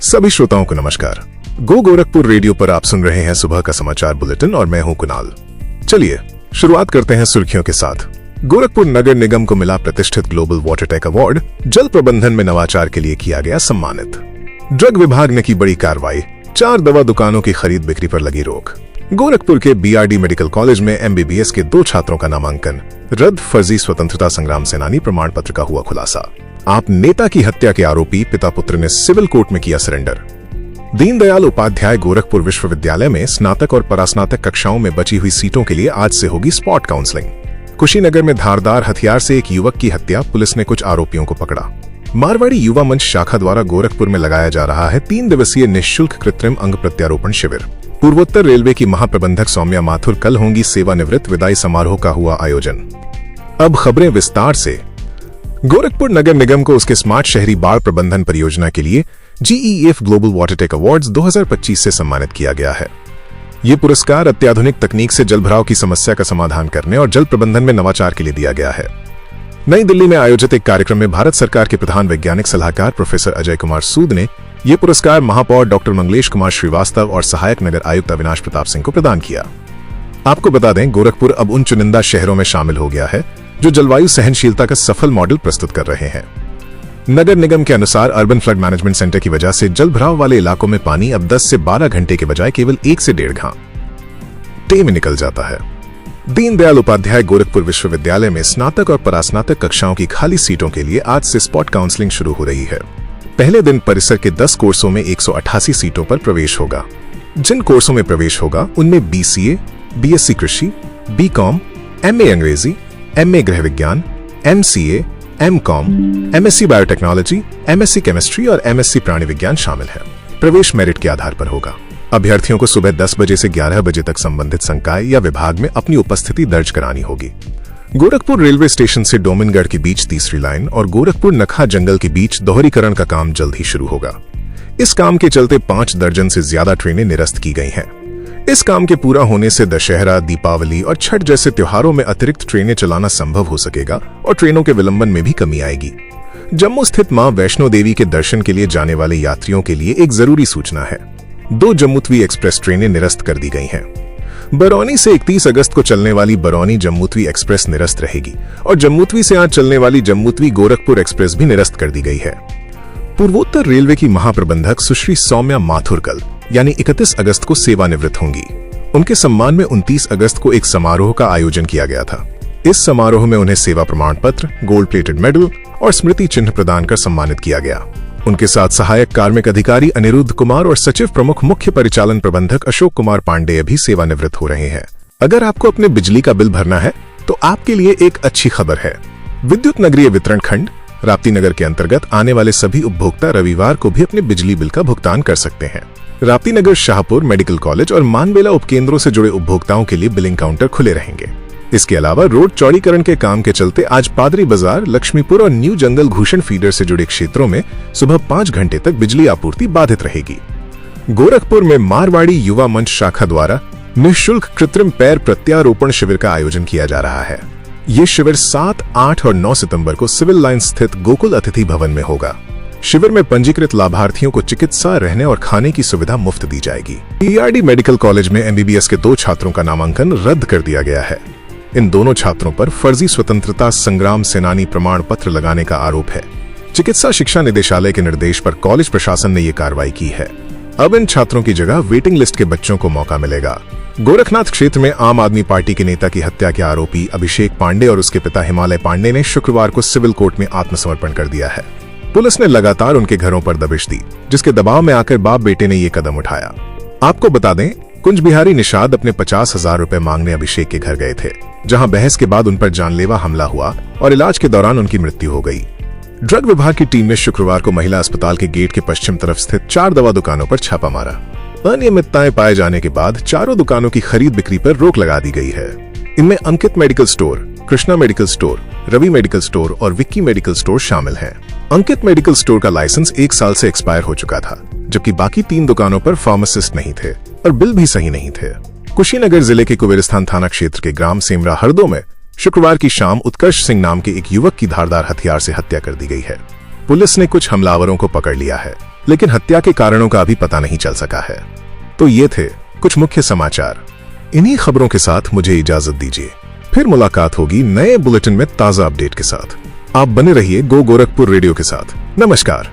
सभी श्रोताओं को नमस्कार। गो गोरखपुर रेडियो पर आप सुन रहे हैं सुबह का समाचार बुलेटिन और मैं हूं कुणाल। चलिए शुरुआत करते हैं सुर्खियों के साथ। गोरखपुर नगर निगम को मिला प्रतिष्ठित ग्लोबल वाटर टेक अवार्ड, जल प्रबंधन में नवाचार के लिए किया गया सम्मानित। ड्रग विभाग ने की बड़ी कार्रवाई, 4 दवा दुकानों की खरीद बिक्री पर लगी रोक। गोरखपुर के बीआरडी मेडिकल कॉलेज में एमबीबीएस के 2 छात्रों का नामांकन रद्द, फर्जी स्वतंत्रता संग्राम सेनानी प्रमाण पत्र का हुआ खुलासा। आप नेता की हत्या के आरोपी पिता पुत्र ने सिविल कोर्ट में किया सरेंडर। दीनदयाल उपाध्याय गोरखपुर विश्वविद्यालय में स्नातक और परास्नातक कक्षाओं में बची हुई सीटों के लिए आज से होगी स्पॉट काउंसलिंग। कुशीनगर में धारदार हथियार से एक युवक की हत्या, पुलिस ने कुछ आरोपियों को पकड़ा। मारवाड़ी युवा मंच शाखा द्वारा गोरखपुर में लगाया जा रहा है 3 दिवसीय निःशुल्क कृत्रिम अंग प्रत्यारोपण शिविर। पूर्वोत्तर रेलवे की महाप्रबंधक सौम्या माथुर कल होंगी सेवानिवृत्त, विदाई समारोह का हुआ आयोजन। अब खबरें विस्तार से। गोरखपुर नगर निगम को उसके स्मार्ट शहरी बाढ़ प्रबंधन परियोजना के लिए GEF global water tech awards 2025 से सम्मानित किया गया है। ये पुरस्कार अत्याधुनिक तकनीक से जलभराव की समस्या का समाधान करने और जल प्रबंधन में नवाचार के लिए दिया गया है। नई दिल्ली में आयोजित एक कार्यक्रम में भारत सरकार के प्रधान वैज्ञानिक सलाहकार प्रोफेसर अजय कुमार सूद ने ये पुरस्कार महापौर डॉक्टर मंगलेश कुमार श्रीवास्तव और सहायक नगर आयुक्त अविनाश प्रताप सिंह को प्रदान किया। आपको बता दें, गोरखपुर अब उन चुनिंदा शहरों में शामिल हो गया है जो जलवायु सहनशीलता का सफल मॉडल प्रस्तुत कर रहे हैं। नगर निगम के अनुसार अर्बन फ्लड मैनेजमेंट सेंटर की वजह से जलभराव वाले इलाकों में पानी अब 10 से 12 घंटे के बजाय केवल 1 से 1.5 घंटे में निकल जाता है। दीनदयाल उपाध्याय गोरखपुर विश्वविद्यालय में स्नातक और परास्नातक कक्षाओं की खाली सीटों के लिए आज से स्पॉट काउंसलिंग शुरू हो रही है। पहले दिन परिसर के 10 कोर्सों में 188 सीटों पर प्रवेश होगा। जिन कोर्सों में प्रवेश होगा उनमें BCA, BSc कृषि, BCom, MA अंग्रेजी, MA गृह विज्ञान, MCA, MCom, MSc biotechnology, MSc chemistry और MSc प्राणी विज्ञान शामिल है। प्रवेश मेरिट के आधार पर होगा। अभ्यर्थियों को सुबह 10 बजे से 11 बजे तक संबंधित संकाय या विभाग में अपनी उपस्थिति दर्ज करानी होगी। गोरखपुर रेलवे स्टेशन से डोमिनगढ़ के बीच तीसरी लाइन और गोरखपुर नखा जंगल के बीच दोहरीकरण का काम जल्द ही शुरू होगा। इस काम के चलते 5 दर्जन से ज्यादा ट्रेनें निरस्त की गई हैं। इस काम के पूरा होने से दशहरा, दीपावली और छठ जैसे त्योहारों में अतिरिक्त ट्रेनें चलाना संभव हो सकेगा और ट्रेनों के विलंबन में भी कमी आएगी। जम्मू स्थित मां वैष्णो देवी के दर्शन के लिए जाने वाले यात्रियों के लिए एक जरूरी सूचना है। 2 जम्मूतवी एक्सप्रेस ट्रेनें निरस्त कर दी गई हैं। बरौनी से 31 अगस्त को चलने वाली बरौनी जम्मूतवी एक्सप्रेस निरस्त रहेगी और जम्मूतवी से आज चलने वाली जम्मूतवी गोरखपुर एक्सप्रेस भी निरस्त कर दी गई है। पूर्वोत्तर रेलवे की महाप्रबंधक सुश्री सौम्या माथुर कल यानी 31 अगस्त को सेवानिवृत्त होंगी। उनके सम्मान में 29 अगस्त को एक समारोह का आयोजन किया गया था। इस समारोह में उन्हें सेवा प्रमाण पत्र, गोल्ड प्लेटेड मेडल और स्मृति चिन्ह प्रदान कर सम्मानित किया गया। उनके साथ सहायक कार्मिक अधिकारी अनिरुद्ध कुमार और सचिव प्रमुख मुख्य परिचालन प्रबंधक अशोक कुमार पांडेय भी सेवानिवृत्त हो रहे हैं। अगर आपको अपने बिजली का बिल भरना है तो आपके लिए एक अच्छी खबर है। विद्युत नगरीय वितरण खंड राप्ती नगर के अंतर्गत आने वाले सभी उपभोक्ता रविवार को भी अपने बिजली बिल का भुगतान कर सकते हैं। राप्ती नगर, शाहपुर, मेडिकल कॉलेज और मानबेला उपकेंद्रों से जुड़े उपभोक्ताओं के लिए बिलिंग काउंटर खुले रहेंगे। इसके अलावा रोड चौड़ीकरण के काम के चलते आज पादरी बाजार, लक्ष्मीपुर और न्यू जंगल घूषण फीडर से जुड़े क्षेत्रों में सुबह 5 घंटे तक बिजली आपूर्ति बाधित रहेगी। गोरखपुर में मारवाड़ी युवा मंच शाखा द्वारा निःशुल्क कृत्रिम पैर प्रत्यारोपण शिविर का आयोजन किया जा रहा है। ये शिविर 7, 8 और 9 सितंबर को सिविल लाइन स्थित गोकुल अतिथि भवन में होगा। शिविर में पंजीकृत लाभार्थियों को चिकित्सा, रहने और खाने की सुविधा मुफ्त दी जाएगी। बीआरडी मेडिकल कॉलेज में MBBS के 2 छात्रों का नामांकन रद्द कर दिया गया है। इन दोनों छात्रों पर फर्जी स्वतंत्रता संग्राम सेनानी प्रमाण पत्र लगाने का आरोप है। चिकित्सा शिक्षा निदेशालय के निर्देश पर कॉलेज प्रशासन ने ये कार्रवाई की है। अब इन छात्रों की जगह वेटिंग लिस्ट के बच्चों को मौका मिलेगा। गोरखनाथ क्षेत्र में आम आदमी पार्टी के नेता की हत्या के आरोपी अभिषेक पांडे और उसके पिता हिमालय पांडे ने शुक्रवार को सिविल कोर्ट में आत्मसमर्पण कर दिया है। पुलिस ने लगातार उनके घरों पर दबिश दी, जिसके दबाव में आकर बाप बेटे ने ये कदम उठाया। आपको बता दें, कुंज बिहारी निषाद अपने 50,000 रुपए मांगने अभिषेक के घर गए थे, जहां बहस के बाद उन पर जानलेवा हमला हुआ और इलाज के दौरान उनकी मृत्यु हो गई। ड्रग विभाग की टीम ने शुक्रवार को महिला अस्पताल के गेट के पश्चिम तरफ स्थित 4 दवा दुकानों पर छापा मारा। अनियमितताएं पाए जाने के बाद चारों दुकानों की खरीद बिक्री पर रोक लगा दी गई है। इनमें Ankit medical store, Krishna medical store, Ravi medical store और विक्की मेडिकल स्टोर शामिल हैं। अंकित मेडिकल स्टोर का लाइसेंस 1 साल से एक्सपायर हो चुका था, जबकि बाकी 3 दुकानों पर फार्मासिस्ट नहीं थे और बिल भी सही नहीं थे। कुशीनगर जिले के कुबेरस्थान थाना क्षेत्र के ग्राम सेमरा हरदो में शुक्रवार की शाम उत्कर्ष सिंह नाम के एक युवक की धारदार हथियार से हत्या कर दी गई है। पुलिस ने कुछ हमलावरों को पकड़ लिया है। लेकिन हत्या के कारणों का अभी पता नहीं चल सका है। तो ये थे कुछ मुख्य समाचार। इन्हीं खबरों के साथ मुझे इजाजत दीजिए, फिर मुलाकात होगी नए बुलेटिन में ताजा अपडेट के साथ। आप बने रहिए गो गोरखपुर रेडियो के साथ। नमस्कार।